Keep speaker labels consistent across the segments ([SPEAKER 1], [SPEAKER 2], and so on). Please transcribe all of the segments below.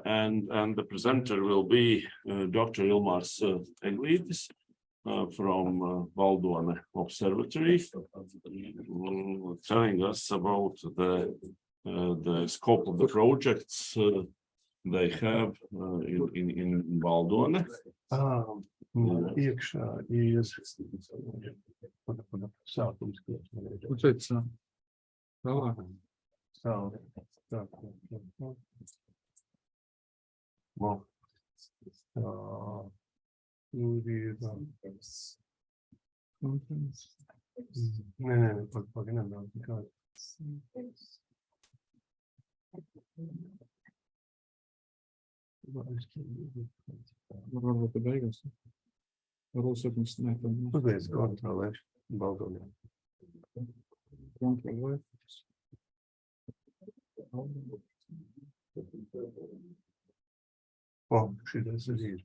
[SPEAKER 1] and the presenter will be Dr. Ilgmars Eglitis from Baldone Observatory, telling us about the scope of the projects they have in Baldone.
[SPEAKER 2] Iekšā ir sākums, Uzliec Ctrl+F, Baldone. O, šitas ir.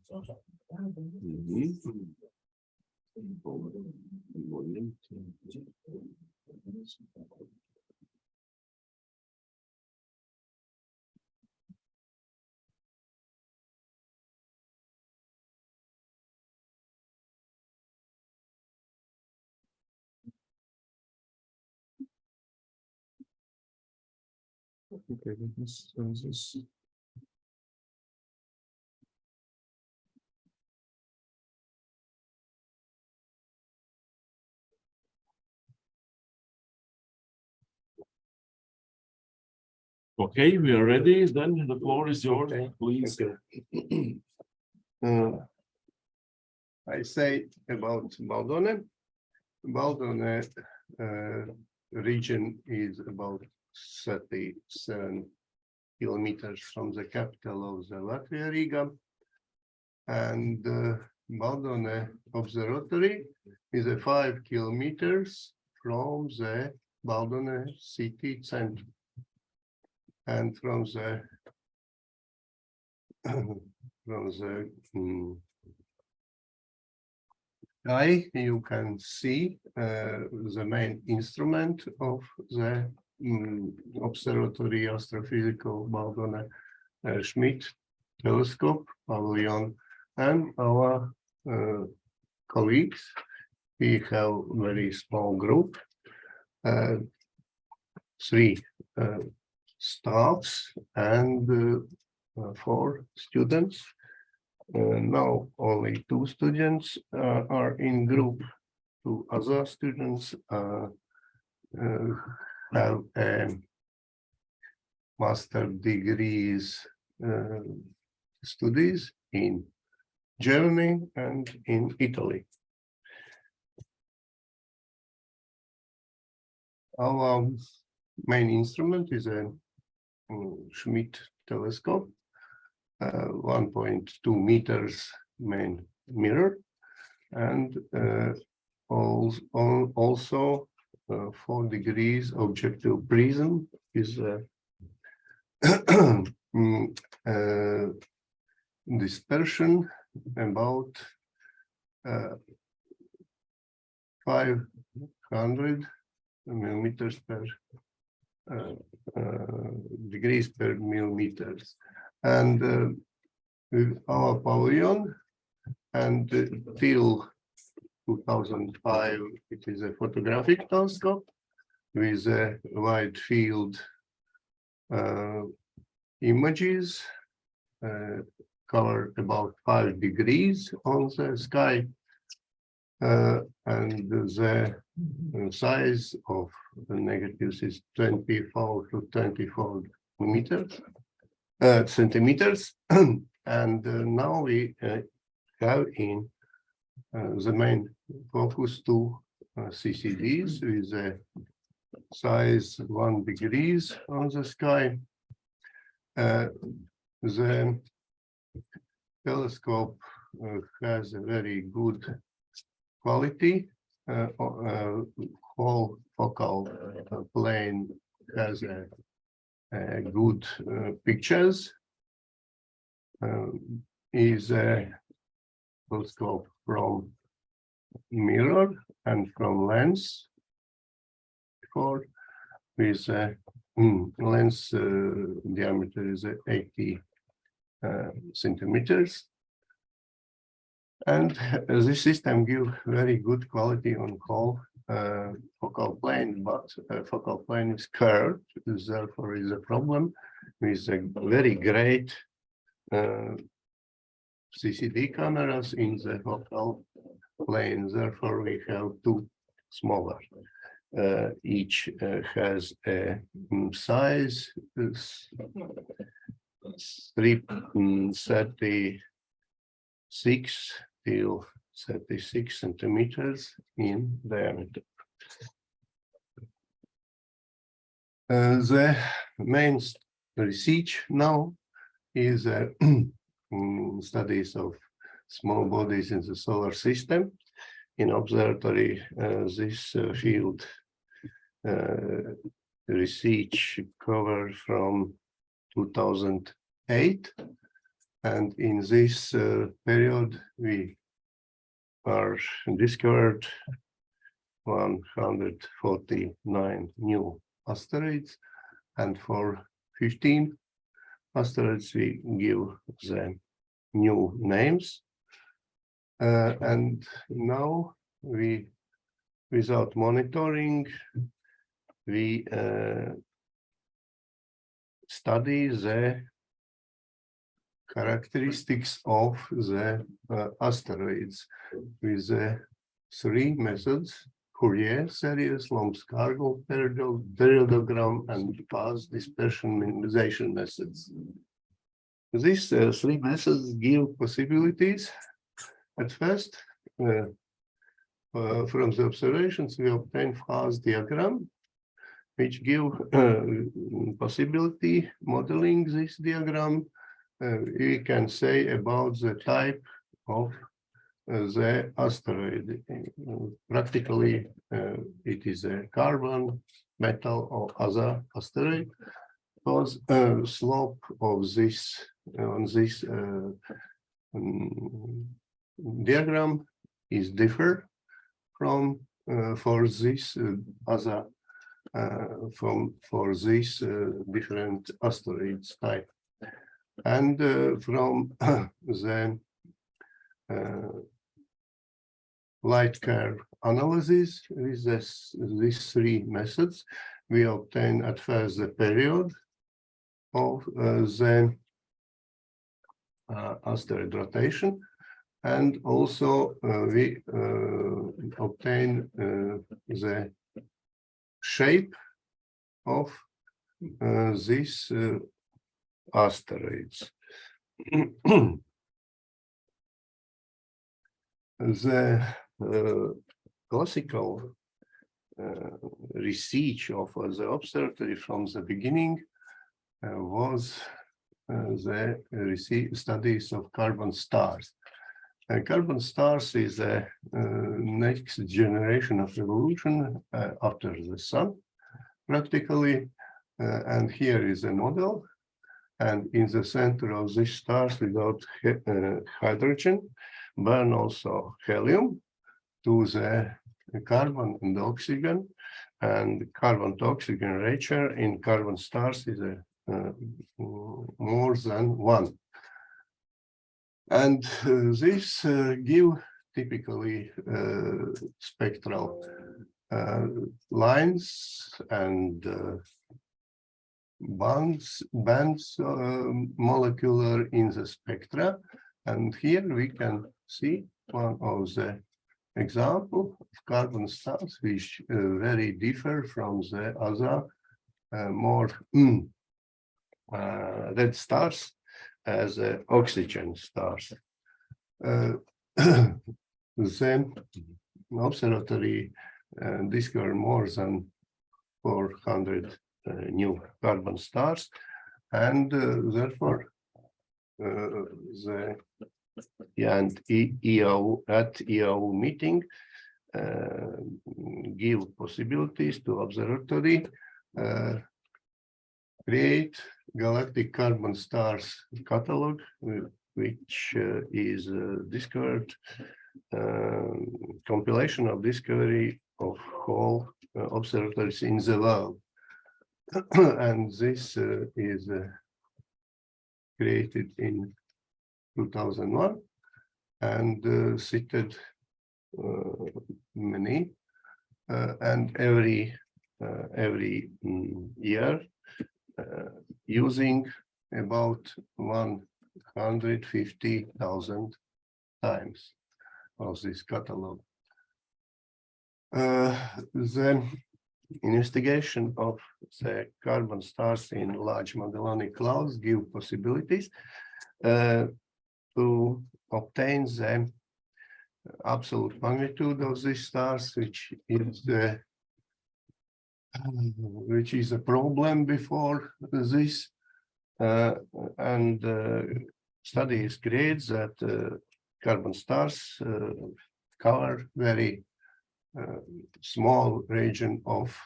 [SPEAKER 3] Okay, this is
[SPEAKER 1] Okay, we are ready. Then the floor is yours, please.
[SPEAKER 2] I say about Baldone. Baldone region is about 37 kilometers from the capital of the Latvia, Riga. And Baldone Observatory is 5 kilometers from the Baldone city center. And from the sky, you can see the main instrument of the Observatory Astrophysical Baldone Schmidt telescope pavilion, and our colleagues. We have very small group, 3 staffs and 4 students. Now only 2 students are in group. 2 other students have master degrees studies in Germany and in Italy. Our main instrument is a Schmidt telescope, 1.2 meters main mirror, and also 4 degrees objective prism is dispersion about 500 millimeters per degrees per millimeters, and with our pavilion, and till 2005 it is a photographic telescope with a wide field images, cover about 5 degrees on the sky, and the size of the negatives is 24 to 24 centimeters. And now we have in the main focus 2 CCDs with a size 1 degrees on the sky. The telescope has a very good quality. Whole focal plane has a good pictures. Is a telescope from mirror and from lens, for with lens diameter is 80 centimeters. And this system gives very good quality on whole focal plane, but focal plane is curved, therefore is a problem with a very great CCD cameras in the focal plane. Therefore, we have two smaller. Each has a size 36 till 36 centimeters in diameter. The main research now is studies of small bodies in the solar system. In observatory, this field research covered from 2008. And in this period, we are discovered 149 new asteroids, and for 15 asteroids we give them new names. And now we, without monitoring, we study the characteristics of the asteroids with the three methods: Fourier series, Lomskargel periodogram, and path dispersion minimization methods. These three methods give possibilities. At first, from the observations, we obtain phase diagram, which give possibility modeling this diagram. We can say about the type of the asteroid. Practically, it is a carbon, metal, or other asteroid, because slope of this on this diagram is different from for this other for this different asteroids type. And from the light curve analysis with these three methods, we obtain at first the period of the asteroid rotation, and also we obtain the shape of these asteroids. The classical research of the observatory from the beginning was the studies of carbon stars. Carbon stars is the next generation of evolution after the sun, practically. And here is a model. And in the center of these stars, without hydrogen, burn also helium to the carbon and oxygen. And carbon to oxygen ratio in carbon stars is more than 1. And this give typically spectral lines and bands molecular in the spectra. And here we can see one of the example of carbon stars, which very differ from the other more red stars as oxygen stars. The observatory discovered more than 400 new carbon stars, and therefore the EO meeting give possibilities to observatory create galactic carbon stars catalog, which is discovered compilation of discovery of whole observatories in the world. And this is created in 2001, and cited many, and every year using about 150,000 times of this catalog. The investigation of the carbon stars in large Magellanic clouds give possibilities to obtain the absolute magnitude of these stars, which is a problem before this, and studies create that carbon stars cover very small region of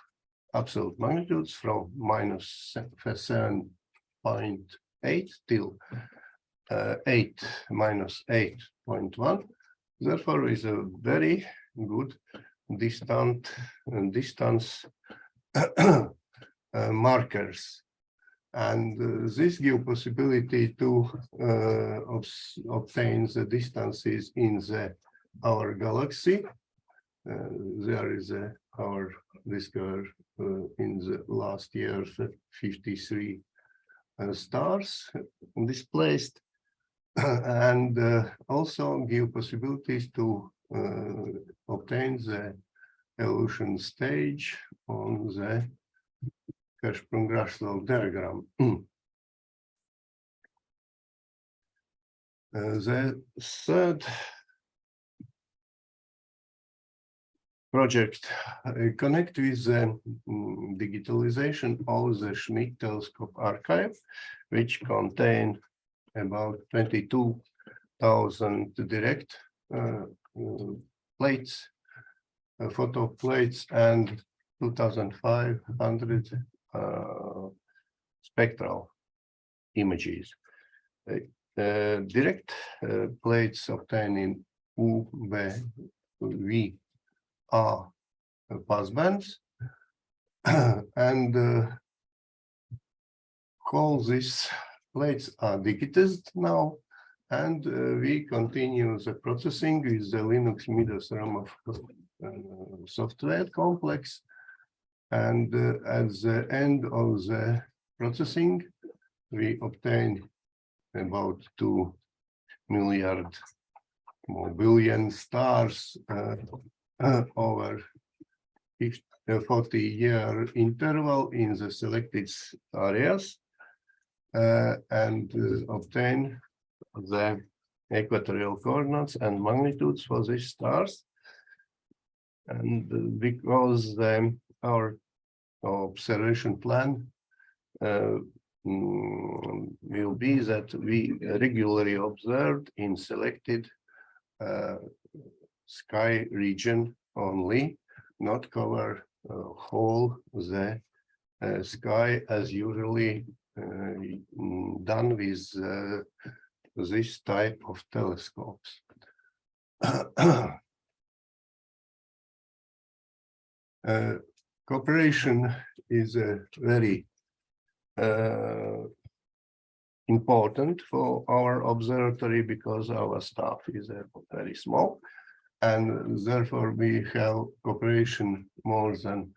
[SPEAKER 2] absolute magnitudes from -7.8 till 8 minus 8.1. Therefore, is a very good distance markers, and this give possibility to obtain the distances in our galaxy. There is our discover in the last year 53 stars displaced, and also give possibilities to obtain the evolution stage on the Hertzsprung-Russell diagram. The third project connect with the digitalization of the Schmidt telescope archive, which contain about 22,000 direct plates, photo plates, and 2,500 spectral images. Direct plates obtained in UV passbands, and all these plates are digitized now, and we continue the processing with the Linux Midas RAM software complex, and at the end of the processing we obtain about 2 billion stars over 40-year interval in the selected areas, and obtain the equatorial coordinates and magnitudes for these stars. And because our observation plan will be that we regularly observed in selected sky region only, not cover whole the sky as usually done with this type of telescopes. Cooperation is very important for our observatory because our staff is very small, and therefore we have cooperation more than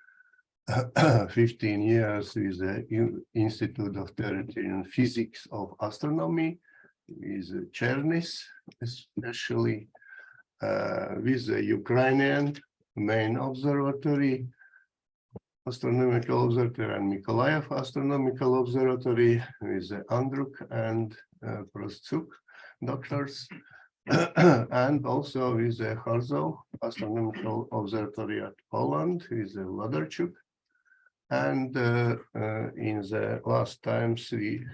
[SPEAKER 2] 15 years with the Institute of Terrestrial Physics of Astronomy, with Chernis, especially with the Ukrainian main observatory, Astronomical Observatory, and Mykolaiv Astronomical Observatory, with the Andruk and Prostsuk doctors, and also with the Harzow Astronomical Observatory at Poland, with the Wadarchuk. And in the last times we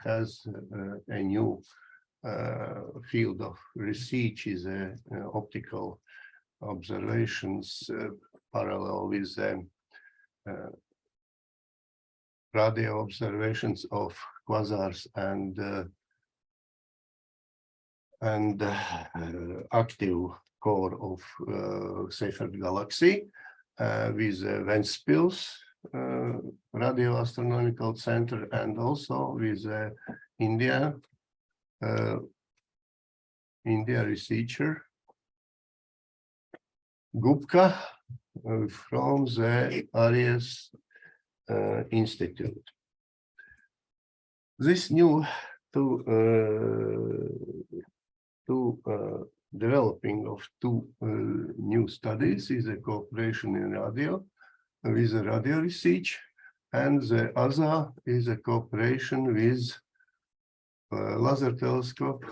[SPEAKER 2] has a new field of research, is optical observations parallel with the radio observations of quasars and active core of Seyfert Galaxy, with Ventspils Radio Astronomical Center, and also with India India researcher Gupta from the Arias Institute. This new developing of two new studies is a cooperation in radio with the radio research, and the other is a cooperation with laser telescope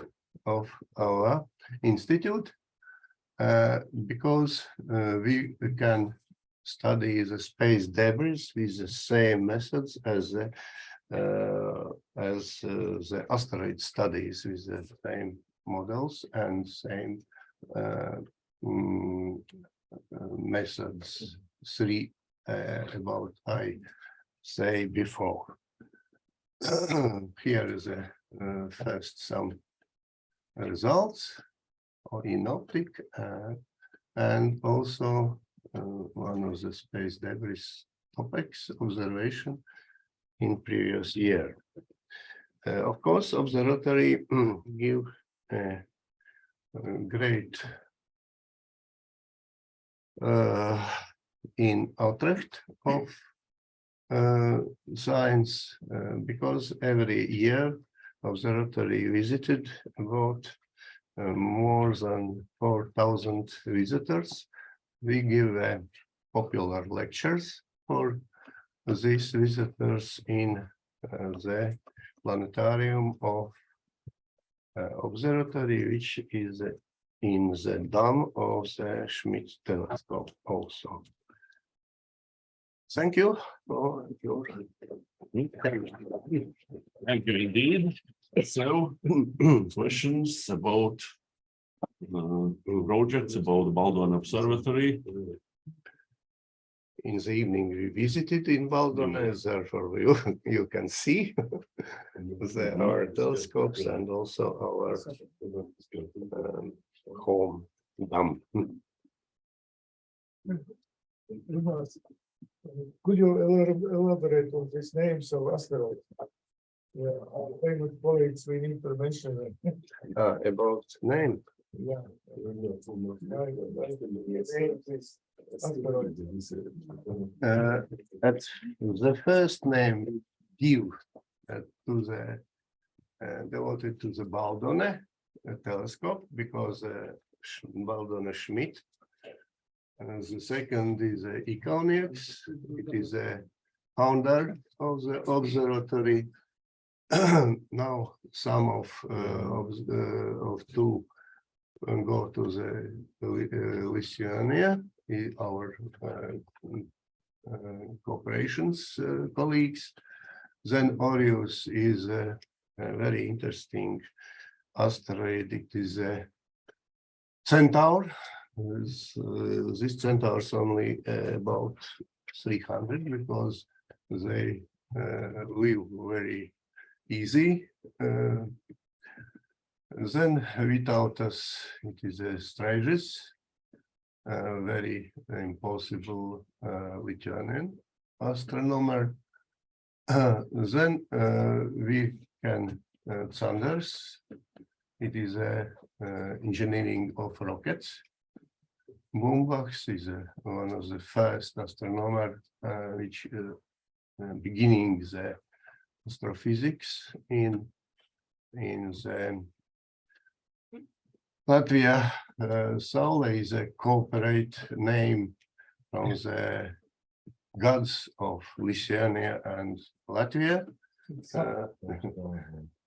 [SPEAKER 2] of our institute, because we can study the space debris with the same methods as the asteroid studies, with the same models and same methods. Three about I say before. Here is a first some results in optic, and also one of the space debris topics observation in previous year. Of course, observatory give a great in Utrecht of science, because every year observatory visited about more than 4,000 visitors. We give popular lectures for these visitors in the planetarium of observatory, which is in the dome of the Schmidt telescope also. Thank you for your
[SPEAKER 1] Thank you indeed. So, questions about projects about the Baldone Observatory?
[SPEAKER 2] In the evening, we visited in Baldone, therefore you can see our telescopes and also our home dome.
[SPEAKER 4] Could you elaborate on these names of asteroids? Yeah, our favorite colleagues, we need to mention them.
[SPEAKER 2] About name.
[SPEAKER 4] Yeah.
[SPEAKER 2] At the first name due to the devoted to the Baldone telescope, because Baldone Schmidt. The second is Eglitis. It is a founder of the observatory. Now some of two go to the Lithuania, our cooperations colleagues. Then Orius is a very interesting asteroid. It is a Centaur. This Centaur is only about 300 because they live very easy. Then without us, it is a Stratus, very impossible Lithuanian astronomer. Then we can Sanders. It is a engineering of rockets. Boombachs is one of the first astronomer which beginning the astrophysics in the Latvia. Soul is a corporate name from the gods of Lithuania and Latvia.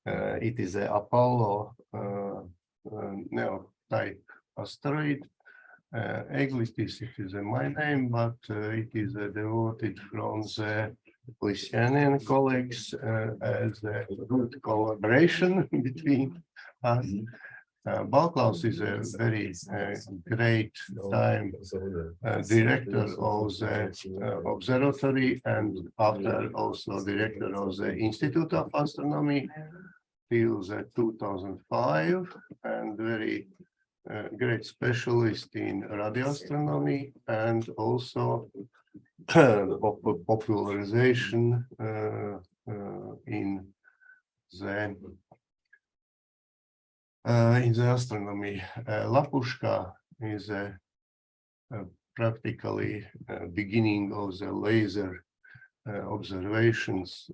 [SPEAKER 2] It is a Apollo type asteroid. Eglitis, it is my name, but it is devoted from the Lithuanian colleagues as a good collaboration between us. Balklaus is a very great time director of the observatory, and after also director of the Institute of Astronomy till 2005, and very great specialist in radio astronomy and also popularization in the in the astronomy. Lapuška is practically beginning of the laser observations,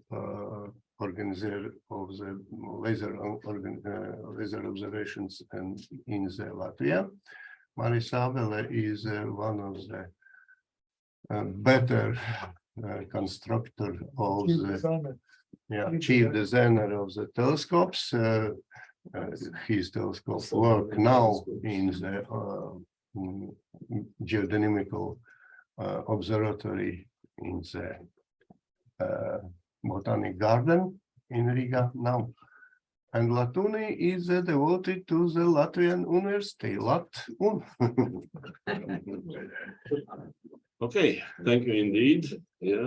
[SPEAKER 2] organizer of the laser observations and in the Latvia. Marisabele is one of the better constructor of the chief designer of the telescopes. His telescope work now in the geodynamical observatory in the botanic garden in Riga now. And Latuni is devoted to the Latvian University, Lat-Un.
[SPEAKER 1] Okay, thank you indeed. Yeah.